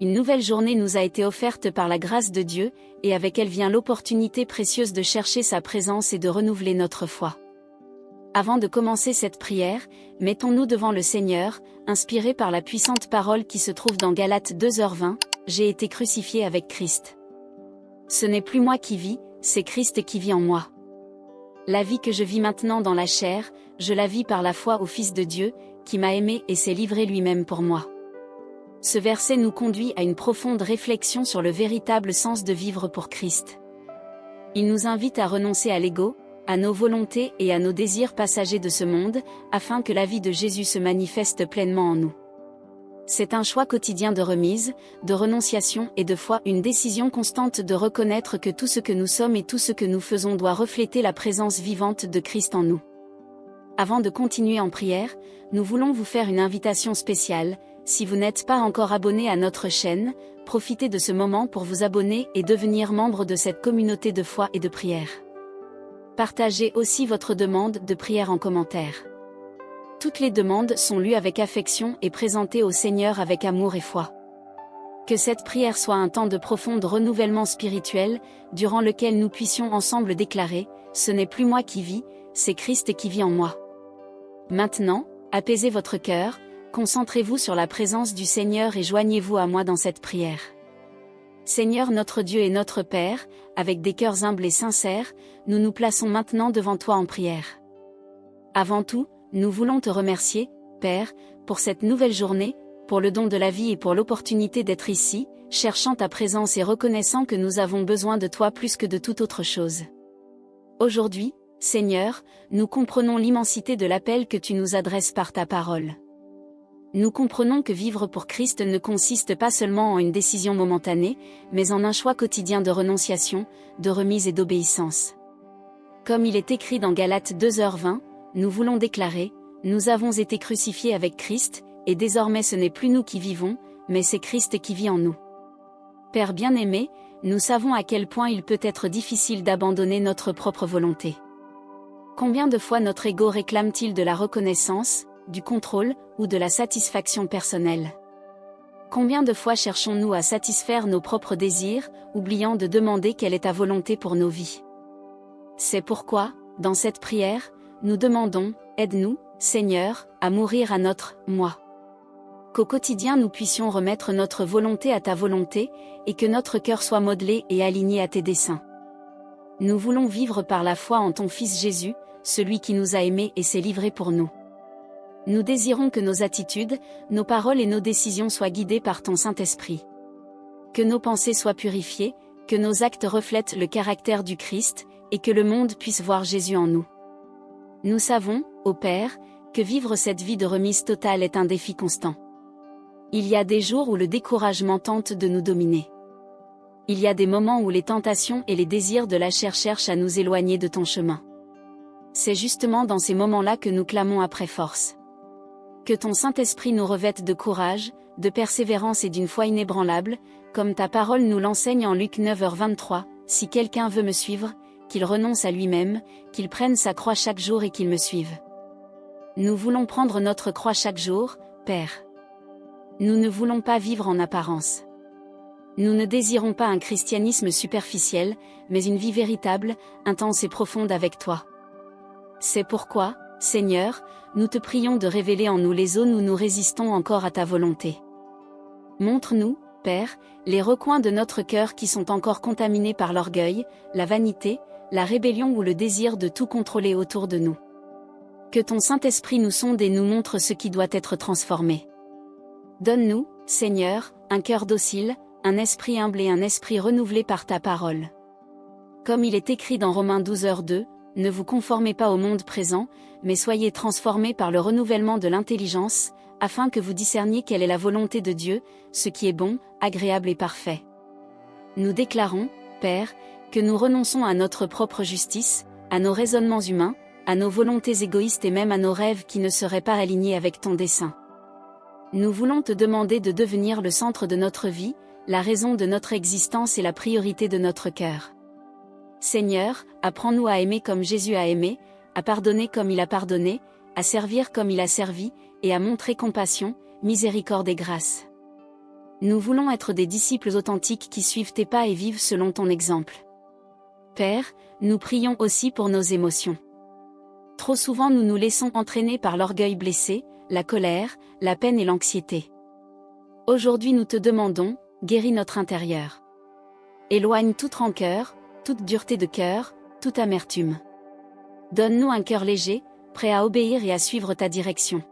Une nouvelle journée nous a été offerte par la grâce de Dieu, et avec elle vient l'opportunité précieuse de chercher sa présence et de renouveler notre foi. Avant de commencer cette prière, mettons-nous devant le Seigneur, inspirés par la puissante parole qui se trouve dans Galates 2h20, « J'ai été crucifié avec Christ. Ce n'est plus moi qui vis, c'est Christ qui vit en moi. La vie que je vis maintenant dans la chair, je la vis par la foi au Fils de Dieu, qui m'a aimé et s'est livré lui-même pour moi. » Ce verset nous conduit à une profonde réflexion sur le véritable sens de vivre pour Christ. Il nous invite à renoncer à l'ego, à nos volontés et à nos désirs passagers de ce monde, afin que la vie de Jésus se manifeste pleinement en nous. C'est un choix quotidien de remise, de renonciation et de foi, une décision constante de reconnaître que tout ce que nous sommes et tout ce que nous faisons doit refléter la présence vivante de Christ en nous. Avant de continuer en prière, nous voulons vous faire une invitation spéciale. Si vous n'êtes pas encore abonné à notre chaîne, profitez de ce moment pour vous abonner et devenir membre de cette communauté de foi et de prière. Partagez aussi votre demande de prière en commentaire. Toutes les demandes sont lues avec affection et présentées au Seigneur avec amour et foi. Que cette prière soit un temps de profond renouvellement spirituel, durant lequel nous puissions ensemble déclarer « Ce n'est plus moi qui vis, c'est Christ qui vit en moi ». Maintenant, apaisez votre cœur, concentrez-vous sur la présence du Seigneur et joignez-vous à moi dans cette prière. Seigneur notre Dieu et notre Père, avec des cœurs humbles et sincères, nous nous plaçons maintenant devant toi en prière. Avant tout, nous voulons te remercier, Père, pour cette nouvelle journée, pour le don de la vie et pour l'opportunité d'être ici, cherchant ta présence et reconnaissant que nous avons besoin de toi plus que de toute autre chose. Aujourd'hui, Seigneur, nous comprenons l'immensité de l'appel que tu nous adresses par ta parole. Nous comprenons que vivre pour Christ ne consiste pas seulement en une décision momentanée, mais en un choix quotidien de renonciation, de remise et d'obéissance. Comme il est écrit dans Galates 2h20, nous voulons déclarer « Nous avons été crucifiés avec Christ, et désormais ce n'est plus nous qui vivons, mais c'est Christ qui vit en nous. » Père bien-aimé, nous savons à quel point il peut être difficile d'abandonner notre propre volonté. Combien de fois notre ego réclame-t-il de la reconnaissance, du contrôle, ou de la satisfaction personnelle? Combien de fois cherchons-nous à satisfaire nos propres désirs, oubliant de demander quelle est ta volonté pour nos vies? C'est pourquoi, dans cette prière, nous demandons, aide-nous, Seigneur, à mourir à notre « moi ». Qu'au quotidien nous puissions remettre notre volonté à ta volonté, et que notre cœur soit modelé et aligné à tes desseins. Nous voulons vivre par la foi en ton Fils Jésus, celui qui nous a aimés et s'est livré pour nous. Nous désirons que nos attitudes, nos paroles et nos décisions soient guidées par ton Saint-Esprit. Que nos pensées soient purifiées, que nos actes reflètent le caractère du Christ, et que le monde puisse voir Jésus en nous. Nous savons, ô Père, que vivre cette vie de remise totale est un défi constant. Il y a des jours où le découragement tente de nous dominer. Il y a des moments où les tentations et les désirs de la chair cherchent à nous éloigner de ton chemin. C'est justement dans ces moments-là que nous clamons après force. Que ton Saint-Esprit nous revête de courage, de persévérance et d'une foi inébranlable, comme ta parole nous l'enseigne en Luc 9h23, « Si quelqu'un veut me suivre, qu'il renonce à lui-même, qu'il prenne sa croix chaque jour et qu'il me suive. » Nous voulons prendre notre croix chaque jour, Père. Nous ne voulons pas vivre en apparence. Nous ne désirons pas un christianisme superficiel, mais une vie véritable, intense et profonde avec toi. C'est pourquoi, Seigneur, nous te prions de révéler en nous les zones où nous résistons encore à ta volonté. Montre-nous, Père, les recoins de notre cœur qui sont encore contaminés par l'orgueil, la vanité, la rébellion ou le désir de tout contrôler autour de nous. Que ton Saint-Esprit nous sonde et nous montre ce qui doit être transformé. Donne-nous, Seigneur, un cœur docile, un esprit humble et un esprit renouvelé par ta parole. Comme il est écrit dans Romains 12h2, ne vous conformez pas au monde présent, mais soyez transformés par le renouvellement de l'intelligence, afin que vous discerniez quelle est la volonté de Dieu, ce qui est bon, agréable et parfait. Nous déclarons, Père, que nous renonçons à notre propre justice, à nos raisonnements humains, à nos volontés égoïstes et même à nos rêves qui ne seraient pas alignés avec ton dessein. Nous voulons te demander de devenir le centre de notre vie, la raison de notre existence et la priorité de notre cœur. Seigneur, apprends-nous à aimer comme Jésus a aimé, à pardonner comme il a pardonné, à servir comme il a servi, et à montrer compassion, miséricorde et grâce. Nous voulons être des disciples authentiques qui suivent tes pas et vivent selon ton exemple. Père, nous prions aussi pour nos émotions. Trop souvent nous nous laissons entraîner par l'orgueil blessé, la colère, la peine et l'anxiété. Aujourd'hui nous te demandons, guéris notre intérieur. Éloigne toute rancœur, toute dureté de cœur, toute amertume. Donne-nous un cœur léger, prêt à obéir et à suivre ta direction.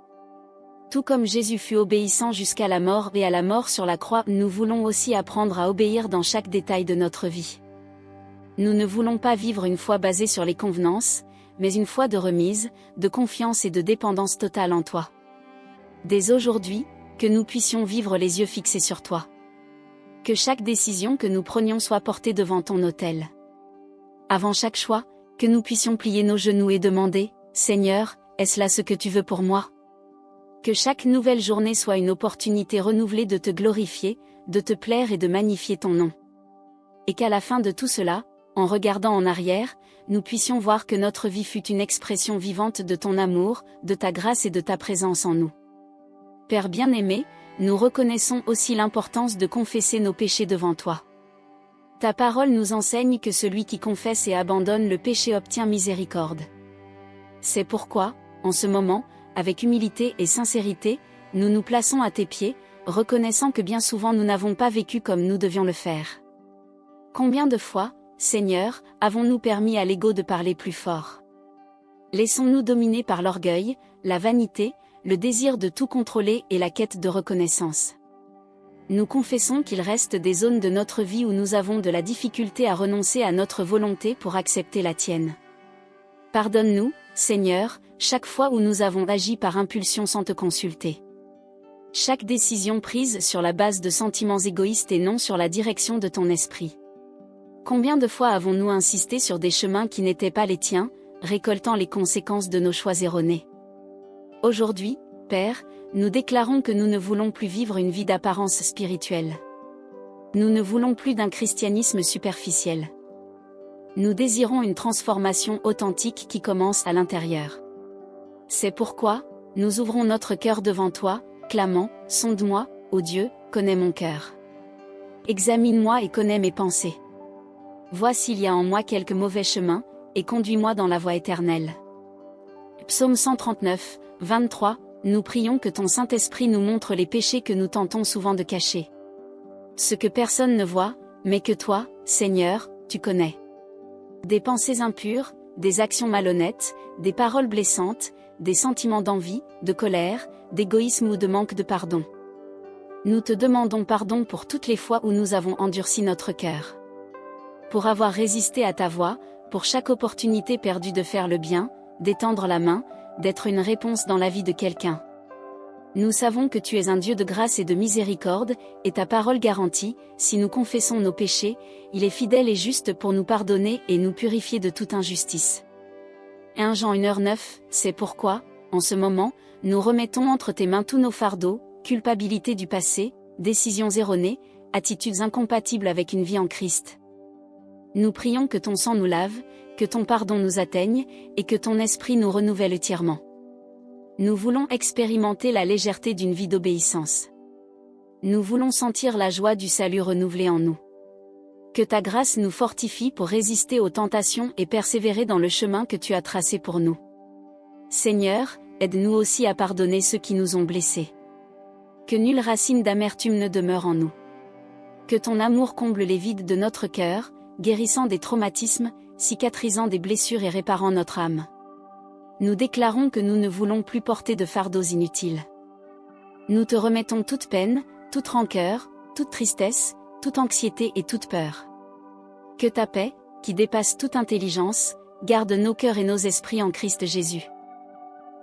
Tout comme Jésus fut obéissant jusqu'à la mort et à la mort sur la croix, nous voulons aussi apprendre à obéir dans chaque détail de notre vie. Nous ne voulons pas vivre une foi basée sur les convenances, mais une foi de remise, de confiance et de dépendance totale en toi. Dès aujourd'hui, que nous puissions vivre les yeux fixés sur toi. Que chaque décision que nous prenions soit portée devant ton autel. Avant chaque choix, que nous puissions plier nos genoux et demander, Seigneur, est-ce là ce que tu veux pour moi? Que chaque nouvelle journée soit une opportunité renouvelée de te glorifier, de te plaire et de magnifier ton nom. Et qu'à la fin de tout cela, en regardant en arrière, nous puissions voir que notre vie fut une expression vivante de ton amour, de ta grâce et de ta présence en nous. Père bien-aimé, nous reconnaissons aussi l'importance de confesser nos péchés devant toi. Ta parole nous enseigne que celui qui confesse et abandonne le péché obtient miséricorde. C'est pourquoi, en ce moment, avec humilité et sincérité, nous nous plaçons à tes pieds, reconnaissant que bien souvent nous n'avons pas vécu comme nous devions le faire. Combien de fois, Seigneur, avons-nous permis à l'ego de parler plus fort? Laissons-nous dominer par l'orgueil, la vanité, le désir de tout contrôler et la quête de reconnaissance. Nous confessons qu'il reste des zones de notre vie où nous avons de la difficulté à renoncer à notre volonté pour accepter la tienne. Pardonne-nous, Seigneur, chaque fois où nous avons agi par impulsion sans te consulter. Chaque décision prise sur la base de sentiments égoïstes et non sur la direction de ton esprit. Combien de fois avons-nous insisté sur des chemins qui n'étaient pas les tiens, récoltant les conséquences de nos choix erronés? Aujourd'hui, Père, nous déclarons que nous ne voulons plus vivre une vie d'apparence spirituelle. Nous ne voulons plus d'un christianisme superficiel. Nous désirons une transformation authentique qui commence à l'intérieur. C'est pourquoi, nous ouvrons notre cœur devant toi, clamant, sonde-moi, ô Dieu, connais mon cœur. Examine-moi et connais mes pensées. Vois s'il y a en moi quelque mauvais chemin, et conduis-moi dans la voie éternelle. Psaume 139, 23, nous prions que ton Saint-Esprit nous montre les péchés que nous tentons souvent de cacher. Ce que personne ne voit, mais que toi, Seigneur, tu connais. Des pensées impures, des actions malhonnêtes, des paroles blessantes, des sentiments d'envie, de colère, d'égoïsme ou de manque de pardon. Nous te demandons pardon pour toutes les fois où nous avons endurci notre cœur. Pour avoir résisté à ta voix, pour chaque opportunité perdue de faire le bien, d'étendre la main, d'être une réponse dans la vie de quelqu'un. Nous savons que tu es un Dieu de grâce et de miséricorde, et ta parole garantit, si nous confessons nos péchés, il est fidèle et juste pour nous pardonner et nous purifier de toute injustice. 1 Jean 1h9, c'est pourquoi, en ce moment, nous remettons entre tes mains tous nos fardeaux, culpabilité du passé, décisions erronées, attitudes incompatibles avec une vie en Christ. Nous prions que ton sang nous lave, que ton pardon nous atteigne, et que ton esprit nous renouvelle entièrement. Nous voulons expérimenter la légèreté d'une vie d'obéissance. Nous voulons sentir la joie du salut renouvelé en nous. Que ta grâce nous fortifie pour résister aux tentations et persévérer dans le chemin que tu as tracé pour nous. Seigneur, aide-nous aussi à pardonner ceux qui nous ont blessés. Que nulle racine d'amertume ne demeure en nous. Que ton amour comble les vides de notre cœur, guérissant des traumatismes, cicatrisant des blessures et réparant notre âme. Nous déclarons que nous ne voulons plus porter de fardeaux inutiles. Nous te remettons toute peine, toute rancœur, toute tristesse, toute anxiété et toute peur. Que ta paix, qui dépasse toute intelligence, garde nos cœurs et nos esprits en Christ Jésus.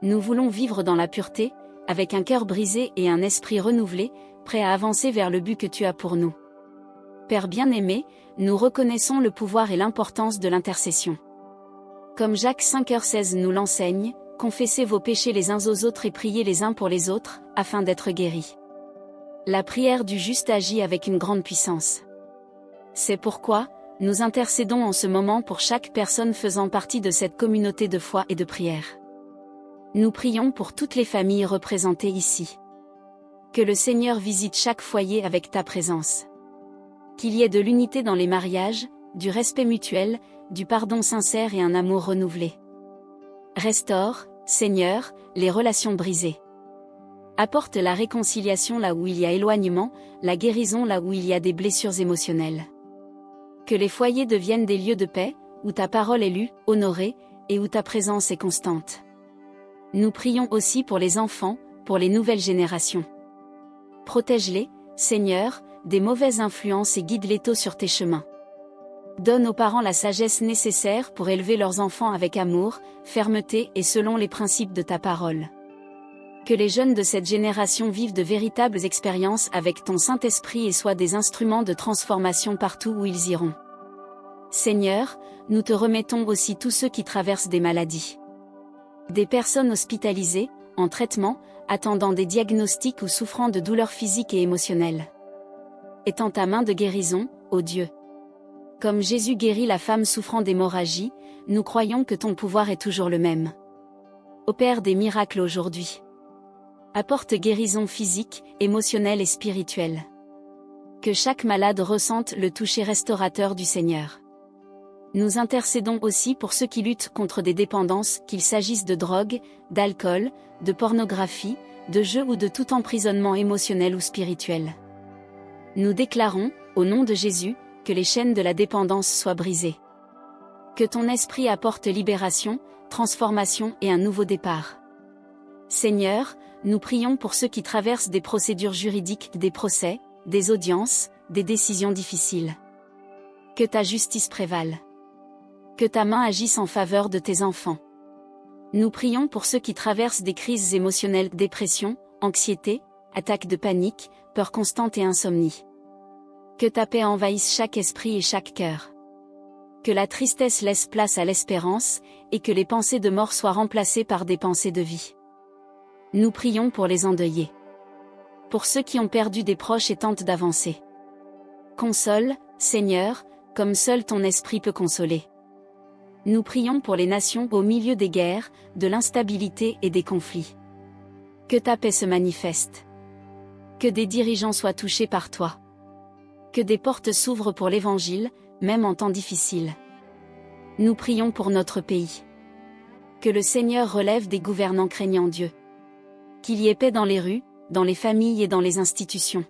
Nous voulons vivre dans la pureté, avec un cœur brisé et un esprit renouvelé, prêt à avancer vers le but que tu as pour nous. Père bien-aimé, nous reconnaissons le pouvoir et l'importance de l'intercession. Comme Jacques 5h16 nous l'enseigne, confessez vos péchés les uns aux autres et priez les uns pour les autres, afin d'être guéris. La prière du juste agit avec une grande puissance. C'est pourquoi, nous intercédons en ce moment pour chaque personne faisant partie de cette communauté de foi et de prière. Nous prions pour toutes les familles représentées ici. Que le Seigneur visite chaque foyer avec ta présence. Qu'il y ait de l'unité dans les mariages, du respect mutuel, du pardon sincère et un amour renouvelé. Restaure, Seigneur, les relations brisées. Apporte la réconciliation là où il y a éloignement, la guérison là où il y a des blessures émotionnelles. Que les foyers deviennent des lieux de paix, où ta parole est lue, honorée, et où ta présence est constante. Nous prions aussi pour les enfants, pour les nouvelles générations. Protège-les, Seigneur, des mauvaises influences et guide-les tôt sur tes chemins. Donne aux parents la sagesse nécessaire pour élever leurs enfants avec amour, fermeté et selon les principes de ta parole. Que les jeunes de cette génération vivent de véritables expériences avec ton Saint-Esprit et soient des instruments de transformation partout où ils iront. Seigneur, nous te remettons aussi tous ceux qui traversent des maladies. Des personnes hospitalisées, en traitement, attendant des diagnostics ou souffrant de douleurs physiques et émotionnelles. Étends ta main de guérison, ô Dieu. Comme Jésus guérit la femme souffrant d'hémorragie, nous croyons que ton pouvoir est toujours le même. Opère des miracles aujourd'hui. Apporte guérison physique, émotionnelle et spirituelle. Que chaque malade ressente le toucher restaurateur du Seigneur. Nous intercédons aussi pour ceux qui luttent contre des dépendances, qu'il s'agisse de drogue, d'alcool, de pornographie, de jeux ou de tout emprisonnement émotionnel ou spirituel. Nous déclarons, au nom de Jésus, que les chaînes de la dépendance soient brisées. Que ton esprit apporte libération, transformation et un nouveau départ. Seigneur, nous prions pour ceux qui traversent des procédures juridiques, des procès, des audiences, des décisions difficiles. Que ta justice prévale. Que ta main agisse en faveur de tes enfants. Nous prions pour ceux qui traversent des crises émotionnelles, dépression, anxiété, attaques de panique, peur constante et insomnie. Que ta paix envahisse chaque esprit et chaque cœur. Que la tristesse laisse place à l'espérance, et que les pensées de mort soient remplacées par des pensées de vie. Nous prions pour les endeuillés. Pour ceux qui ont perdu des proches et tentent d'avancer. Console, Seigneur, comme seul ton esprit peut consoler. Nous prions pour les nations au milieu des guerres, de l'instabilité et des conflits. Que ta paix se manifeste. Que des dirigeants soient touchés par toi. Que des portes s'ouvrent pour l'Évangile, même en temps difficiles. Nous prions pour notre pays. Que le Seigneur relève des gouvernants craignant Dieu. Qu'il y ait paix dans les rues, dans les familles et dans les institutions.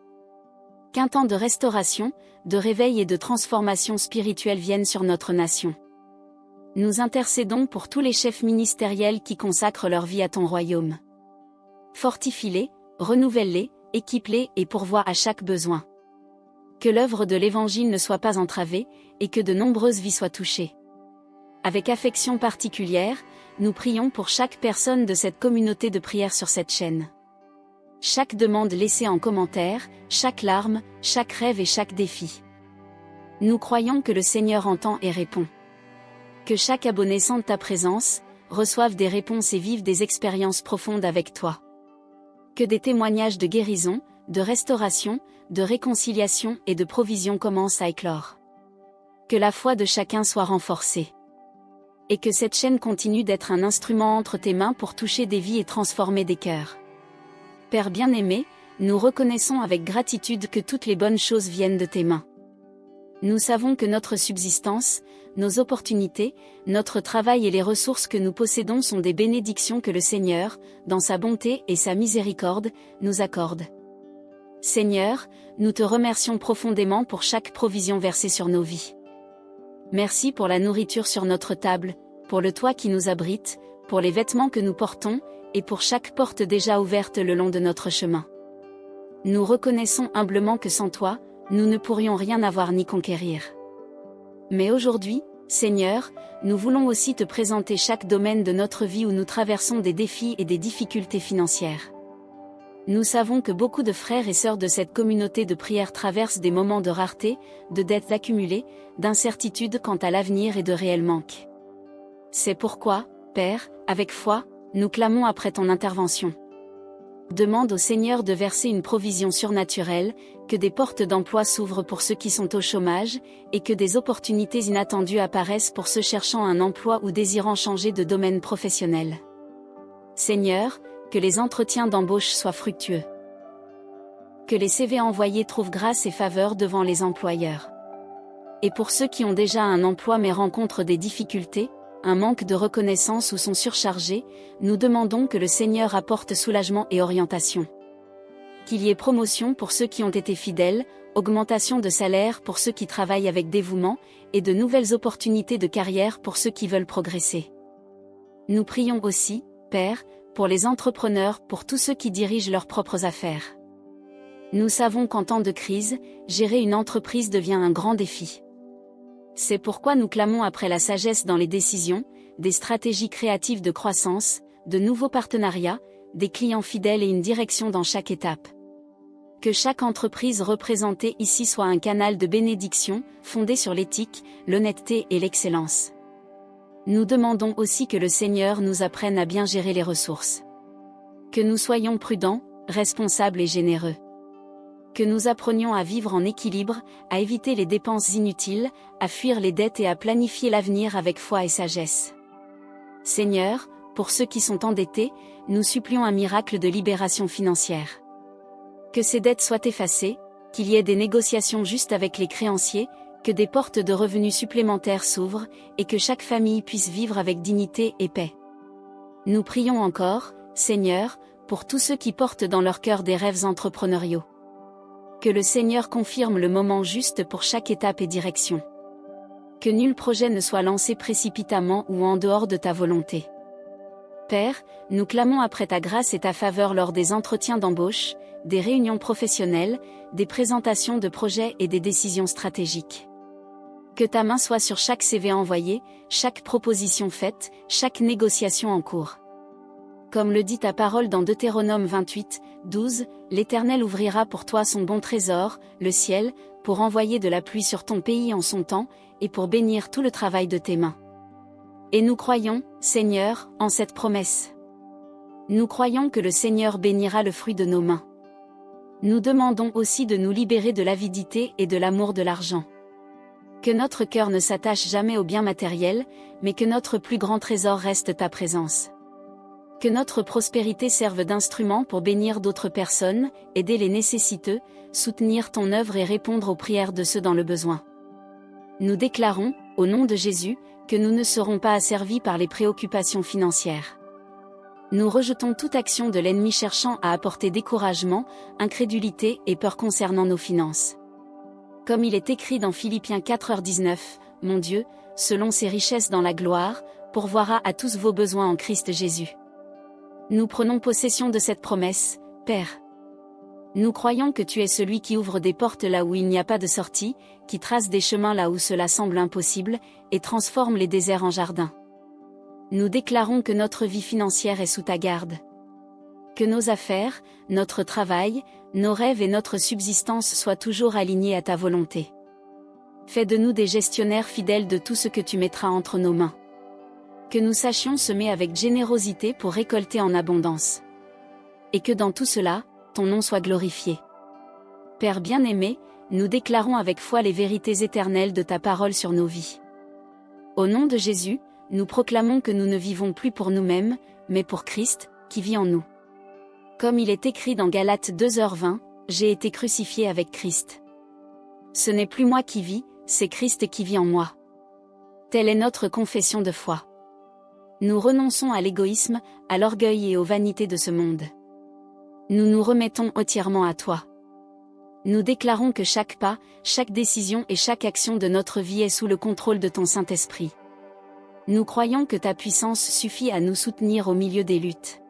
Qu'un temps de restauration, de réveil et de transformation spirituelle vienne sur notre nation. Nous intercédons pour tous les chefs ministériels qui consacrent leur vie à ton royaume. Fortifie-les, renouvelle-les, équipe-les et pourvois à chaque besoin. Que l'œuvre de l'Évangile ne soit pas entravée, et que de nombreuses vies soient touchées. Avec affection particulière, nous prions pour chaque personne de cette communauté de prière sur cette chaîne. Chaque demande laissée en commentaire, chaque larme, chaque rêve et chaque défi. Nous croyons que le Seigneur entend et répond. Que chaque abonné sente ta présence, reçoive des réponses et vive des expériences profondes avec toi. Que des témoignages de guérison, de restauration, de réconciliation et de provision commencent à éclore. Que la foi de chacun soit renforcée. Et que cette chaîne continue d'être un instrument entre tes mains pour toucher des vies et transformer des cœurs. Père bien-aimé, nous reconnaissons avec gratitude que toutes les bonnes choses viennent de tes mains. Nous savons que notre subsistance, nos opportunités, notre travail et les ressources que nous possédons sont des bénédictions que le Seigneur, dans sa bonté et sa miséricorde, nous accorde. Seigneur, nous te remercions profondément pour chaque provision versée sur nos vies. Merci pour la nourriture sur notre table, pour le toit qui nous abrite, pour les vêtements que nous portons, et pour chaque porte déjà ouverte le long de notre chemin. Nous reconnaissons humblement que sans toi, nous ne pourrions rien avoir ni conquérir. Mais aujourd'hui, Seigneur, nous voulons aussi te présenter chaque domaine de notre vie où nous traversons des défis et des difficultés financières. Nous savons que beaucoup de frères et sœurs de cette communauté de prière traversent des moments de rareté, de dettes accumulées, d'incertitude quant à l'avenir et de réel manque. C'est pourquoi, Père, avec foi, nous clamons après ton intervention. Demande au Seigneur de verser une provision surnaturelle, que des portes d'emploi s'ouvrent pour ceux qui sont au chômage, et que des opportunités inattendues apparaissent pour ceux cherchant un emploi ou désirant changer de domaine professionnel. Seigneur, que les entretiens d'embauche soient fructueux. Que les CV envoyés trouvent grâce et faveur devant les employeurs. Et pour ceux qui ont déjà un emploi mais rencontrent des difficultés, un manque de reconnaissance ou sont surchargés, nous demandons que le Seigneur apporte soulagement et orientation. Qu'il y ait promotion pour ceux qui ont été fidèles, augmentation de salaire pour ceux qui travaillent avec dévouement, et de nouvelles opportunités de carrière pour ceux qui veulent progresser. Nous prions aussi, Père, pour les entrepreneurs, pour tous ceux qui dirigent leurs propres affaires. Nous savons qu'en temps de crise, gérer une entreprise devient un grand défi. C'est pourquoi nous clamons après la sagesse dans les décisions, des stratégies créatives de croissance, de nouveaux partenariats, des clients fidèles et une direction dans chaque étape. Que chaque entreprise représentée ici soit un canal de bénédiction, fondé sur l'éthique, l'honnêteté et l'excellence. Nous demandons aussi que le Seigneur nous apprenne à bien gérer les ressources. Que nous soyons prudents, responsables et généreux. Que nous apprenions à vivre en équilibre, à éviter les dépenses inutiles, à fuir les dettes et à planifier l'avenir avec foi et sagesse. Seigneur, pour ceux qui sont endettés, nous supplions un miracle de libération financière. Que ces dettes soient effacées, qu'il y ait des négociations justes avec les créanciers, que des portes de revenus supplémentaires s'ouvrent, et que chaque famille puisse vivre avec dignité et paix. Nous prions encore, Seigneur, pour tous ceux qui portent dans leur cœur des rêves entrepreneuriaux. Que le Seigneur confirme le moment juste pour chaque étape et direction. Que nul projet ne soit lancé précipitamment ou en dehors de ta volonté. Père, nous clamons après ta grâce et ta faveur lors des entretiens d'embauche, des réunions professionnelles, des présentations de projets et des décisions stratégiques. Que ta main soit sur chaque CV envoyé, chaque proposition faite, chaque négociation en cours. Comme le dit ta parole dans Deutéronome 28, 12, l'Éternel ouvrira pour toi son bon trésor, le ciel, pour envoyer de la pluie sur ton pays en son temps, et pour bénir tout le travail de tes mains. Et nous croyons, Seigneur, en cette promesse. Nous croyons que le Seigneur bénira le fruit de nos mains. Nous demandons aussi de nous libérer de l'avidité et de l'amour de l'argent. Que notre cœur ne s'attache jamais aux biens matériels, mais que notre plus grand trésor reste ta présence. Que notre prospérité serve d'instrument pour bénir d'autres personnes, aider les nécessiteux, soutenir ton œuvre et répondre aux prières de ceux dans le besoin. Nous déclarons, au nom de Jésus, que nous ne serons pas asservis par les préoccupations financières. Nous rejetons toute action de l'ennemi cherchant à apporter découragement, incrédulité et peur concernant nos finances. Comme il est écrit dans Philippiens 4h19, « Mon Dieu, selon ses richesses dans la gloire, pourvoira à tous vos besoins en Christ Jésus. » Nous prenons possession de cette promesse, Père. Nous croyons que tu es celui qui ouvre des portes là où il n'y a pas de sortie, qui trace des chemins là où cela semble impossible, et transforme les déserts en jardins. Nous déclarons que notre vie financière est sous ta garde. Que nos affaires, notre travail, nos rêves et notre subsistance soient toujours alignés à ta volonté. Fais de nous des gestionnaires fidèles de tout ce que tu mettras entre nos mains. Que nous sachions semer avec générosité pour récolter en abondance. Et que dans tout cela, ton nom soit glorifié. Père bien-aimé, nous déclarons avec foi les vérités éternelles de ta parole sur nos vies. Au nom de Jésus, nous proclamons que nous ne vivons plus pour nous-mêmes, mais pour Christ, qui vit en nous. Comme il est écrit dans Galates 2h20, « J'ai été crucifié avec Christ. Ce n'est plus moi qui vis, c'est Christ qui vit en moi. » Telle est notre confession de foi. Nous renonçons à l'égoïsme, à l'orgueil et aux vanités de ce monde. Nous nous remettons entièrement à toi. Nous déclarons que chaque pas, chaque décision et chaque action de notre vie est sous le contrôle de ton Saint-Esprit. Nous croyons que ta puissance suffit à nous soutenir au milieu des luttes.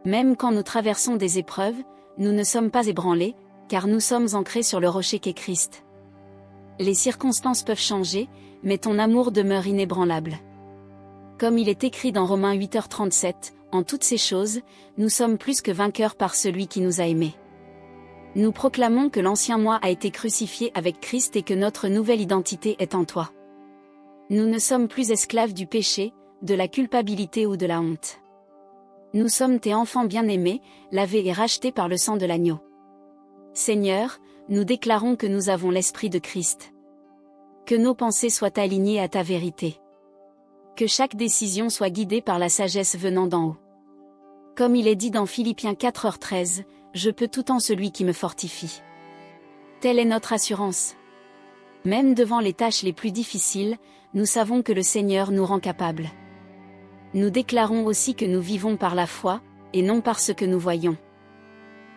Même quand nous traversons des épreuves, nous ne sommes pas ébranlés, car nous sommes ancrés sur le rocher qu'est Christ. Les circonstances peuvent changer, mais ton amour demeure inébranlable. Comme il est écrit dans Romains 8h37, « En toutes ces choses, nous sommes plus que vainqueurs par celui qui nous a aimés. » Nous proclamons que l'ancien moi a été crucifié avec Christ et que notre nouvelle identité est en toi. Nous ne sommes plus esclaves du péché, de la culpabilité ou de la honte. Nous sommes tes enfants bien-aimés, lavés et rachetés par le sang de l'agneau. Seigneur, nous déclarons que nous avons l'esprit de Christ. Que nos pensées soient alignées à ta vérité. Que chaque décision soit guidée par la sagesse venant d'en haut. Comme il est dit dans Philippiens 4h13, je peux tout en celui qui me fortifie. Telle est notre assurance. Même devant les tâches les plus difficiles, nous savons que le Seigneur nous rend capables. Nous déclarons aussi que nous vivons par la foi, et non par ce que nous voyons.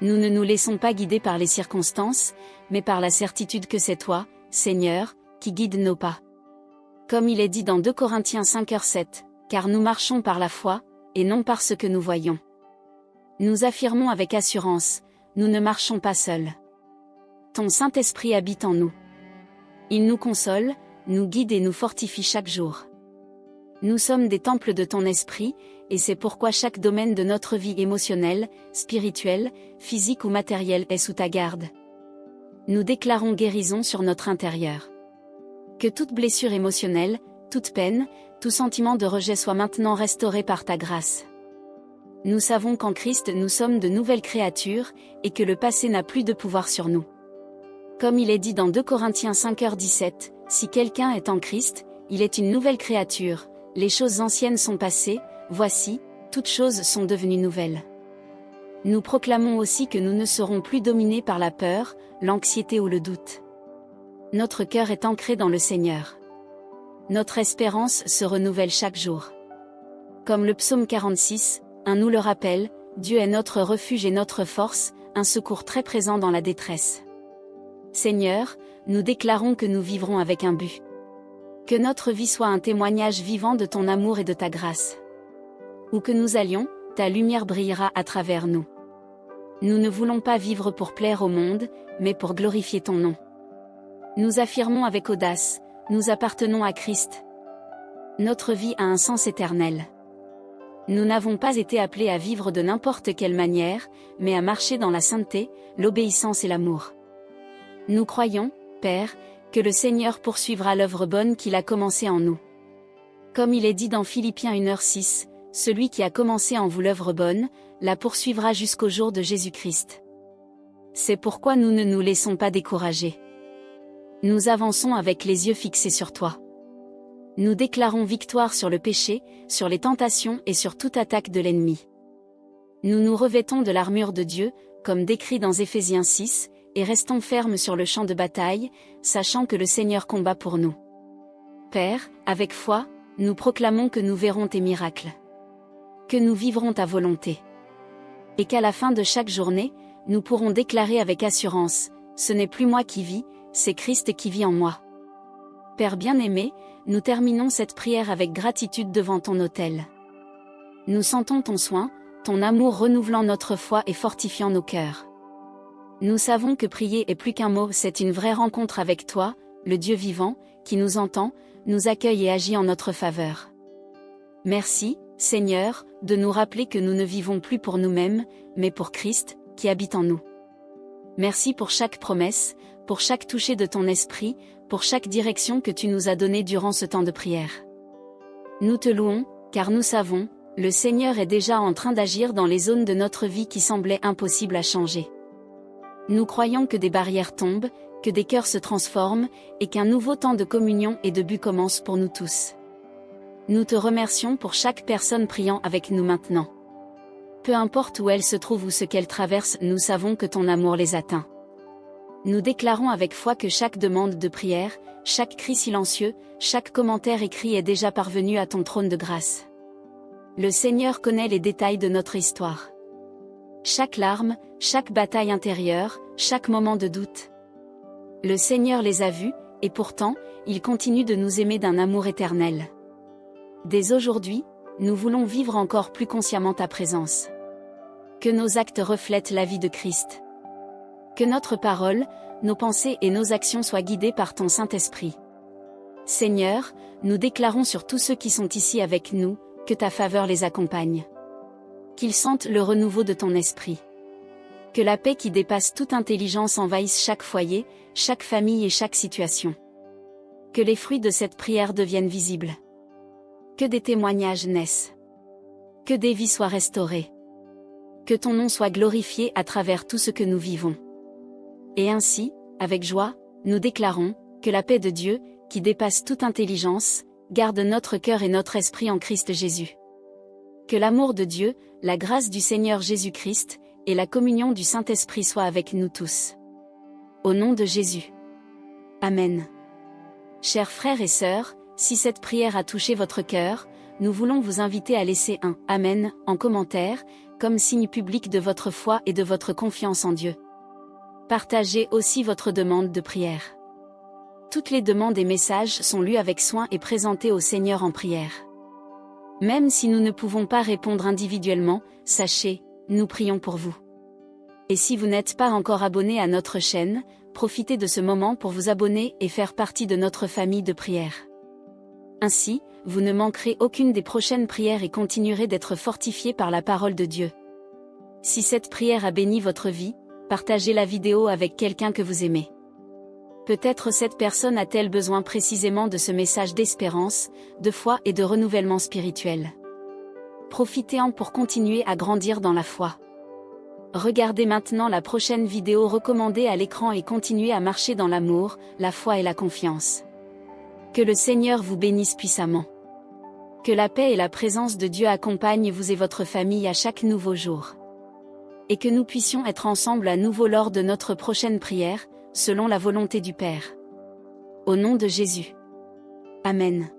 Nous ne nous laissons pas guider par les circonstances, mais par la certitude que c'est toi, Seigneur, qui guide nos pas. Comme il est dit dans 2 Corinthiens 5:7, car nous marchons par la foi, et non par ce que nous voyons. Nous affirmons avec assurance, nous ne marchons pas seuls. Ton Saint-Esprit habite en nous. Il nous console, nous guide et nous fortifie chaque jour. Nous sommes des temples de ton esprit, et c'est pourquoi chaque domaine de notre vie émotionnelle, spirituelle, physique ou matérielle est sous ta garde. Nous déclarons guérison sur notre intérieur. Que toute blessure émotionnelle, toute peine, tout sentiment de rejet soit maintenant restauré par ta grâce. Nous savons qu'en Christ nous sommes de nouvelles créatures, et que le passé n'a plus de pouvoir sur nous. Comme il est dit dans 2 Corinthiens 5:17, si quelqu'un est en Christ, il est une nouvelle créature. Les choses anciennes sont passées, voici, toutes choses sont devenues nouvelles. Nous proclamons aussi que nous ne serons plus dominés par la peur, l'anxiété ou le doute. Notre cœur est ancré dans le Seigneur. Notre espérance se renouvelle chaque jour. Comme le psaume 46, nous le rappelle, Dieu est notre refuge et notre force, un secours très présent dans la détresse. Seigneur, nous déclarons que nous vivrons avec un but. Que notre vie soit un témoignage vivant de ton amour et de ta grâce. Où que nous allions, ta lumière brillera à travers nous. Nous ne voulons pas vivre pour plaire au monde, mais pour glorifier ton nom. Nous affirmons avec audace, nous appartenons à Christ. Notre vie a un sens éternel. Nous n'avons pas été appelés à vivre de n'importe quelle manière, mais à marcher dans la sainteté, l'obéissance et l'amour. Nous croyons, Père, que le Seigneur poursuivra l'œuvre bonne qu'il a commencée en nous. Comme il est dit dans Philippiens 1:6, celui qui a commencé en vous l'œuvre bonne, la poursuivra jusqu'au jour de Jésus-Christ. C'est pourquoi nous ne nous laissons pas décourager. Nous avançons avec les yeux fixés sur toi. Nous déclarons victoire sur le péché, sur les tentations et sur toute attaque de l'ennemi. Nous nous revêtons de l'armure de Dieu, comme décrit dans Éphésiens 6, et restons fermes sur le champ de bataille, sachant que le Seigneur combat pour nous. Père, avec foi, nous proclamons que nous verrons tes miracles. Que nous vivrons ta volonté. Et qu'à la fin de chaque journée, nous pourrons déclarer avec assurance, ce n'est plus moi qui vis, c'est Christ qui vit en moi. Père bien-aimé, nous terminons cette prière avec gratitude devant ton autel. Nous sentons ton soin, ton amour renouvelant notre foi et fortifiant nos cœurs. Nous savons que prier est plus qu'un mot, c'est une vraie rencontre avec toi, le Dieu vivant, qui nous entend, nous accueille et agit en notre faveur. Merci, Seigneur, de nous rappeler que nous ne vivons plus pour nous-mêmes, mais pour Christ, qui habite en nous. Merci pour chaque promesse, pour chaque toucher de ton esprit, pour chaque direction que tu nous as donnée durant ce temps de prière. Nous te louons, car nous savons, le Seigneur est déjà en train d'agir dans les zones de notre vie qui semblaient impossibles à changer. Nous croyons que des barrières tombent, que des cœurs se transforment, et qu'un nouveau temps de communion et de but commence pour nous tous. Nous te remercions pour chaque personne priant avec nous maintenant. Peu importe où elle se trouve ou ce qu'elle traverse, nous savons que ton amour les atteint. Nous déclarons avec foi que chaque demande de prière, chaque cri silencieux, chaque commentaire écrit est déjà parvenu à ton trône de grâce. Le Seigneur connaît les détails de notre histoire. Chaque larme, chaque bataille intérieure, chaque moment de doute. Le Seigneur les a vus, et pourtant, il continue de nous aimer d'un amour éternel. Dès aujourd'hui, nous voulons vivre encore plus consciemment ta présence. Que nos actes reflètent la vie de Christ. Que notre parole, nos pensées et nos actions soient guidées par ton Saint-Esprit. Seigneur, nous déclarons sur tous ceux qui sont ici avec nous, que ta faveur les accompagne. Qu'ils sentent le renouveau de ton esprit. Que la paix qui dépasse toute intelligence envahisse chaque foyer, chaque famille et chaque situation. Que les fruits de cette prière deviennent visibles. Que des témoignages naissent. Que des vies soient restaurées. Que ton nom soit glorifié à travers tout ce que nous vivons. Et ainsi, avec joie, nous déclarons, que la paix de Dieu, qui dépasse toute intelligence, garde notre cœur et notre esprit en Christ Jésus. Que l'amour de Dieu, la grâce du Seigneur Jésus-Christ, et la communion du Saint-Esprit soit avec nous tous. Au nom de Jésus. Amen. Chers frères et sœurs, si cette prière a touché votre cœur, nous voulons vous inviter à laisser un « Amen » en commentaire, comme signe public de votre foi et de votre confiance en Dieu. Partagez aussi votre demande de prière. Toutes les demandes et messages sont lus avec soin et présentés au Seigneur en prière. Même si nous ne pouvons pas répondre individuellement, sachez, nous prions pour vous. Et si vous n'êtes pas encore abonné à notre chaîne, profitez de ce moment pour vous abonner et faire partie de notre famille de prière. Ainsi, vous ne manquerez aucune des prochaines prières et continuerez d'être fortifiés par la parole de Dieu. Si cette prière a béni votre vie, partagez la vidéo avec quelqu'un que vous aimez. Peut-être cette personne a-t-elle besoin précisément de ce message d'espérance, de foi et de renouvellement spirituel. Profitez-en pour continuer à grandir dans la foi. Regardez maintenant la prochaine vidéo recommandée à l'écran et continuez à marcher dans l'amour, la foi et la confiance. Que le Seigneur vous bénisse puissamment. Que la paix et la présence de Dieu accompagnent vous et votre famille à chaque nouveau jour. Et que nous puissions être ensemble à nouveau lors de notre prochaine prière, selon la volonté du Père. Au nom de Jésus. Amen.